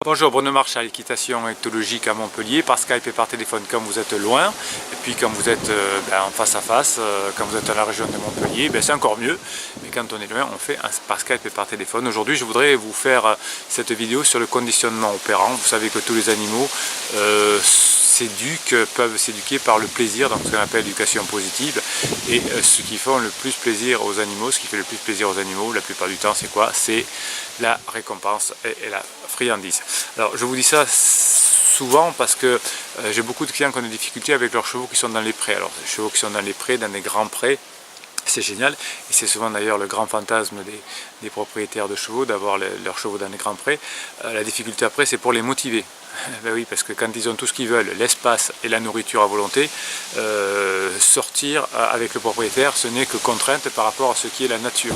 Bonjour, Bruno Marchal, équitation éthologique à Montpellier, par Skype et par téléphone quand vous êtes loin, et puis quand vous êtes en face à face, quand vous êtes dans la région de Montpellier, c'est encore mieux, mais quand on est loin, on fait par Skype et par téléphone. Aujourd'hui, je voudrais vous faire cette vidéo sur le conditionnement opérant. Vous savez que tous les animaux peuvent s'éduquer par le plaisir, donc ce qu'on appelle l'éducation positive, et ce qui fait le plus plaisir aux animaux, la plupart du temps, c'est quoi? C'est la récompense et la friandise. Alors je vous dis ça souvent parce que j'ai beaucoup de clients qui ont des difficultés avec leurs chevaux qui sont dans les prés. Alors les chevaux qui sont dans les prés, dans des grands prés, c'est génial, et c'est souvent d'ailleurs le grand fantasme des propriétaires de chevaux, d'avoir leurs chevaux dans les grands prés. La difficulté après, c'est pour les motiver. Ben oui, parce que quand ils ont tout ce qu'ils veulent, l'espace et la nourriture à volonté, sortir avec le propriétaire, ce n'est que contrainte par rapport à ce qui est la nature.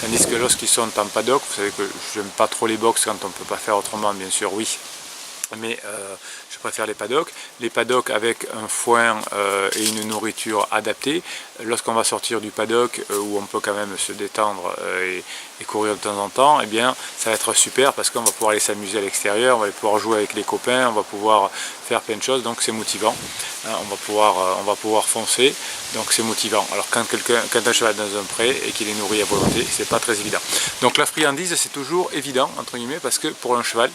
Tandis que lorsqu'ils sont en paddock, vous savez que je n'aime pas trop les box quand on ne peut pas faire autrement, bien sûr, oui. Mais je préfère les paddocks. Les paddocks avec un foin et une nourriture adaptée. Lorsqu'on va sortir du paddock où on peut quand même se détendre et courir de temps en temps, eh bien ça va être super parce qu'on va pouvoir aller s'amuser à l'extérieur, on va pouvoir jouer avec les copains, on va pouvoir faire plein de choses, donc c'est motivant. On va pouvoir foncer, donc c'est motivant. Alors quand un cheval est dans un pré et qu'il est nourri à volonté, c'est pas très évident. Donc la friandise, c'est toujours évident entre guillemets parce que pour un cheval,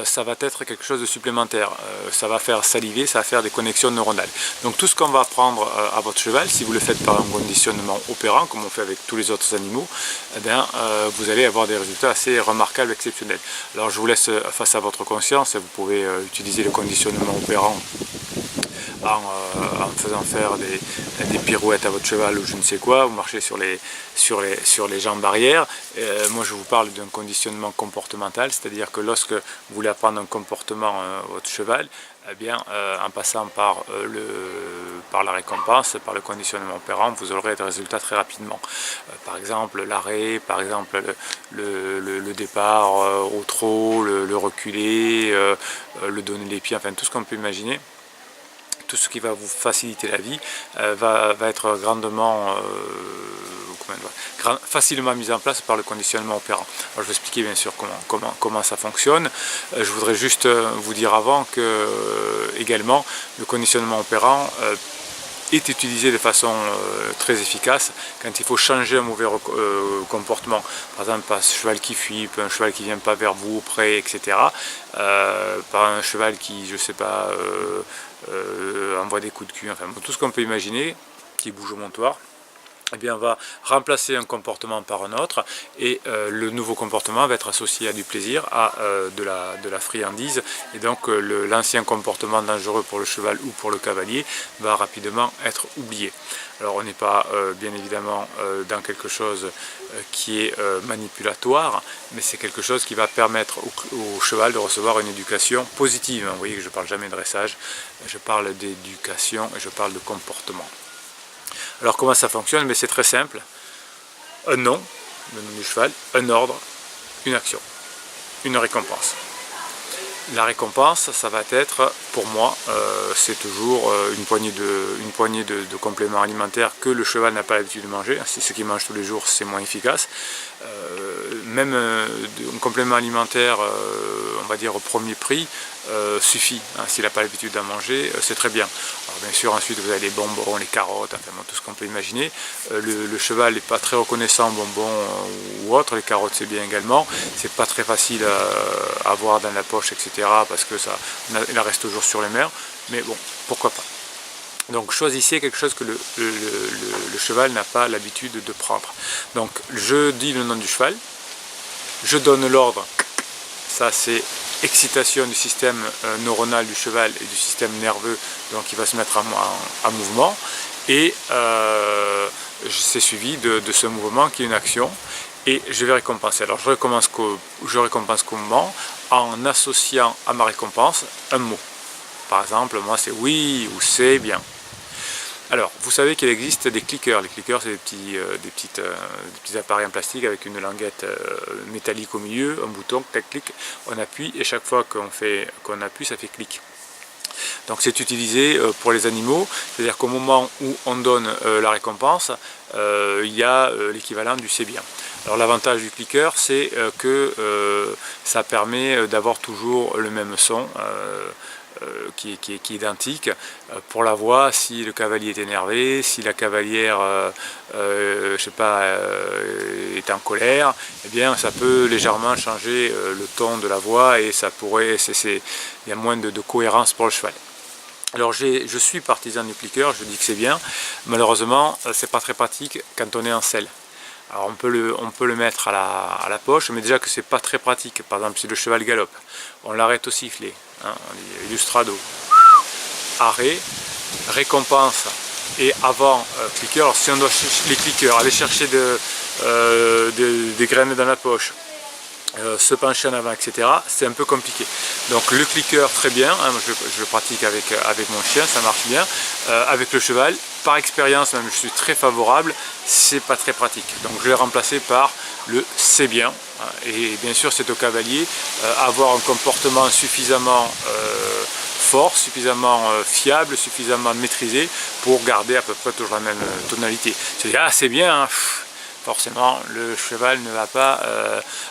ça va être quelque chose de supplémentaire, ça va faire saliver, ça va faire des connexions neuronales. Donc tout ce qu'on va apprendre à votre cheval, si vous le faites par un conditionnement opérant, comme on fait avec tous les autres animaux, eh bien, vous allez avoir des résultats assez remarquables, exceptionnels. Alors je vous laisse face à votre conscience, vous pouvez utiliser le conditionnement opérant en faisant faire des pirouettes à votre cheval ou je ne sais quoi, vous marchez sur les jambes arrière. Moi je vous parle d'un conditionnement comportemental, c'est-à-dire que lorsque vous voulez apprendre un comportement à votre cheval, eh bien, en passant par la récompense, par le conditionnement opérant, vous aurez des résultats très rapidement. Par exemple l'arrêt, par exemple le départ au trot, le reculer, le donner les pieds, enfin tout ce qu'on peut imaginer. Tout ce qui va vous faciliter la vie va être facilement mis en place par le conditionnement opérant. Alors, je vais expliquer bien sûr comment ça fonctionne. Je voudrais juste vous dire avant que également le conditionnement opérant est utilisé de façon très efficace quand il faut changer un mauvais comportement. Par exemple, un cheval qui fuit, un cheval qui ne vient pas vers vous, auprès, etc. Par un cheval qui, je ne sais pas, envoie des coups de cul, enfin tout ce qu'on peut imaginer, qui bouge au montoir. Eh bien, on va remplacer un comportement par un autre et le nouveau comportement va être associé à du plaisir, à de la friandise, et donc l'ancien comportement dangereux pour le cheval ou pour le cavalier va rapidement être oublié. Alors on n'est pas bien évidemment dans quelque chose qui est manipulatoire, mais c'est quelque chose qui va permettre au cheval de recevoir une éducation positive. Vous voyez que je ne parle jamais de dressage, je parle d'éducation et je parle de comportement. Alors comment ça fonctionne? Mais c'est très simple. Un nom, le nom du cheval, un ordre, une action, une récompense. La récompense, ça va être, pour moi, c'est toujours une poignée de compléments alimentaires que le cheval n'a pas l'habitude de manger. Si ce qu'il mange tous les jours, c'est moins efficace. Même un complément alimentaire, on va dire au premier prix, suffit. S'il n'a pas l'habitude d'en manger, c'est très bien. Alors bien sûr, ensuite vous avez les bonbons, les carottes, enfin tout ce qu'on peut imaginer. Le cheval n'est pas très reconnaissant en bonbons ou autre, les carottes c'est bien également. C'est pas très facile à avoir dans la poche, etc. parce que il reste toujours sur les mers, mais bon, pourquoi pas. Donc choisissez quelque chose que le cheval n'a pas l'habitude de prendre. Donc je dis le nom du cheval, je donne l'ordre, ça c'est excitation du système neuronal du cheval et du système nerveux, donc il va se mettre en mouvement, et c'est suivi de ce mouvement qui est une action, et je vais récompenser. Alors je récompense comment? En associant à ma récompense un mot. Par exemple, moi c'est oui ou c'est bien. Alors, vous savez qu'il existe des clickers. Les clickers, c'est des petits appareils en plastique avec une languette métallique au milieu, un bouton, clic, on appuie, et chaque fois qu'on appuie, ça fait clic. Donc c'est utilisé pour les animaux, c'est-à-dire qu'au moment où on donne la récompense, il y a l'équivalent du c'est bien. Alors l'avantage du clicker, c'est que ça permet d'avoir toujours le même son qui est identique. Pour la voix, si le cavalier est énervé, si la cavalière je sais pas, est en colère, eh bien ça peut légèrement changer le ton de la voix et ça pourrait, il y a moins de cohérence pour le cheval. Alors je suis partisan du clicker, je dis que c'est bien. Malheureusement, c'est pas très pratique quand on est en selle. Alors on peut le mettre à la poche, mais déjà que c'est pas très pratique. Par exemple, si le cheval galope, on l'arrête au sifflet, hein, on dit illustrado, arrêt, récompense et avant clicker. Alors si on doit les clickers, aller chercher des graines dans la poche, se pencher en avant, etc., c'est un peu compliqué. Donc le clicker, très bien, hein, je le pratique avec mon chien, ça marche bien. Avec le cheval, par expérience même, je suis très favorable, c'est pas très pratique. Donc je l'ai remplacé par le c'est bien. Hein, et bien sûr, c'est au cavalier avoir un comportement suffisamment fort, suffisamment fiable, suffisamment maîtrisé pour garder à peu près toujours la même tonalité. C'est-à-dire, ah c'est bien, hein, forcément le cheval ne va pas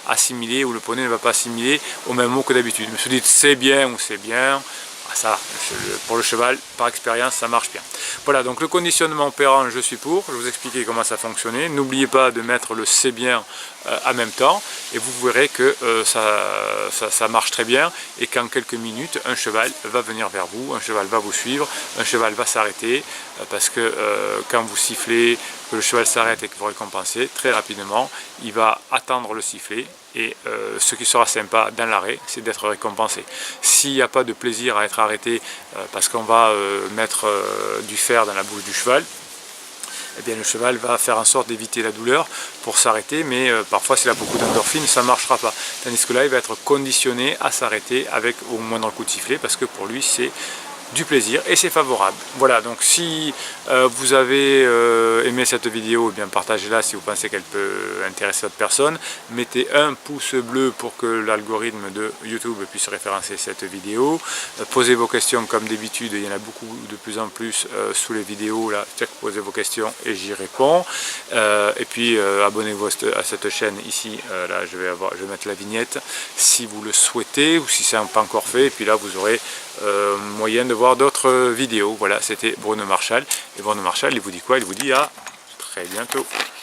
assimiler, ou le poney ne va pas assimiler au même mot que d'habitude. Mais si vous dites c'est bien ou c'est bien, ça, pour le cheval, par expérience, ça marche bien. Voilà, donc le conditionnement opérant, je suis pour. Je vais vous expliquer comment ça fonctionnait. N'oubliez pas de mettre le c'est bien en même temps, et vous verrez que ça marche très bien, et qu'en quelques minutes, un cheval va venir vers vous, un cheval va vous suivre, un cheval va s'arrêter, parce que quand vous sifflez, que le cheval s'arrête et que vous récompensez, très rapidement, il va attendre le sifflet, et ce qui sera sympa dans l'arrêt, c'est d'être récompensé. S'il n'y a pas de plaisir à être arrêté parce qu'on va mettre du fer dans la bouche du cheval, eh bien le cheval va faire en sorte d'éviter la douleur pour s'arrêter, mais parfois s'il a beaucoup d'endorphine, ça ne marchera pas. Tandis que là, il va être conditionné à s'arrêter avec au moindre coup de sifflet, parce que pour lui, c'est du plaisir et c'est favorable. Voilà, donc si vous avez aimé cette vidéo, eh bien partagez-la si vous pensez qu'elle peut intéresser d'autres personnes. Mettez un pouce bleu pour que l'algorithme de YouTube puisse référencer cette vidéo. Posez vos questions comme d'habitude, il y en a beaucoup de plus en plus sous les vidéos, là, posez vos questions et j'y réponds. Et puis abonnez-vous à cette chaîne ici, là je vais mettre la vignette si vous le souhaitez, ou si ce n'est pas encore fait, et puis là vous aurez moyen de voir d'autres vidéos. Voilà, c'était Bruno Marchal, et Bruno Marchal, il vous dit quoi? Il vous dit à très bientôt.